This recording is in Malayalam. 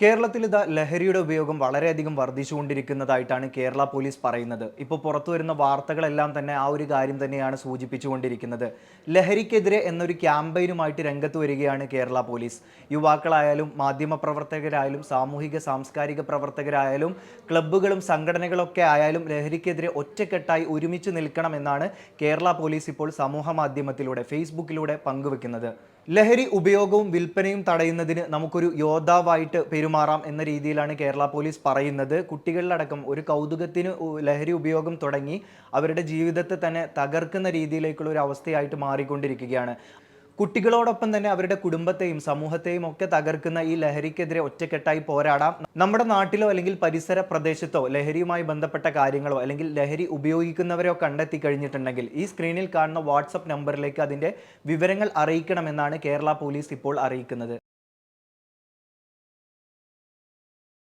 കേരളത്തിൽ ഇതാ ലഹരിയുടെ ഉപയോഗം വളരെയധികം വർദ്ധിച്ചുകൊണ്ടിരിക്കുന്നതായിട്ടാണ് കേരള പോലീസ് പറയുന്നത്. ഇപ്പോൾ പുറത്തു വരുന്ന വാർത്തകളെല്ലാം തന്നെ ആ ഒരു കാര്യം തന്നെയാണ് സൂചിപ്പിച്ചുകൊണ്ടിരിക്കുന്നത്. ലഹരിക്കെതിരെ എന്നൊരു ക്യാമ്പയിനുമായിട്ട് രംഗത്ത് വരികയാണ് കേരള പോലീസ്. യുവാക്കളായാലും മാധ്യമപ്രവർത്തകരായാലും സാമൂഹിക സാംസ്കാരിക പ്രവർത്തകരായാലും ക്ലബ്ബുകളും സംഘടനകളൊക്കെ ആയാലും ലഹരിക്കെതിരെ ഒറ്റക്കെട്ടായി ഒരുമിച്ച് നിൽക്കണമെന്നാണ് കേരള പോലീസ് ഇപ്പോൾ സമൂഹ മാധ്യമത്തിലൂടെ ഫേസ്ബുക്കിലൂടെ പങ്കുവെക്കുന്നത്. ലഹരി ഉപയോഗവും വിൽപ്പനയും തടയുന്നതിന് നമുക്കൊരു യോദ്ധാവായിട്ട് പെരുമാറാം എന്ന രീതിയിലാണ് കേരള പോലീസ് പറയുന്നത്. കുട്ടികളിലടക്കം ഒരു കൗതുകത്തിന് ലഹരി ഉപയോഗം തുടങ്ങി അവരുടെ ജീവിതത്തെ തന്നെ തകർക്കുന്ന രീതിയിലേക്കുള്ള ഒരു അവസ്ഥയായിട്ട് മാറിക്കൊണ്ടിരിക്കുകയാണ്. കുട്ടികളോടൊപ്പം തന്നെ അവരുടെ കുടുംബത്തെയും സമൂഹത്തെയും ഒക്കെ തകർക്കുന്ന ഈ ലഹരിക്കെതിരെ ഒറ്റക്കെട്ടായി പോരാടാം. നമ്മുടെ നാട്ടിലോ അല്ലെങ്കിൽ പരിസര പ്രദേശത്തോ ലഹരിയുമായി ബന്ധപ്പെട്ട കാര്യങ്ങളോ അല്ലെങ്കിൽ ലഹരി ഉപയോഗിക്കുന്നവരോ കണ്ടെത്തി കഴിഞ്ഞിട്ടുണ്ടെങ്കിൽ ഈ സ്ക്രീനിൽ കാണുന്ന വാട്സപ്പ് നമ്പറിലേക്ക് അതിൻ്റെ വിവരങ്ങൾ അറിയിക്കണമെന്നാണ് കേരള പോലീസ് ഇപ്പോൾ അറിയിക്കുന്നത്.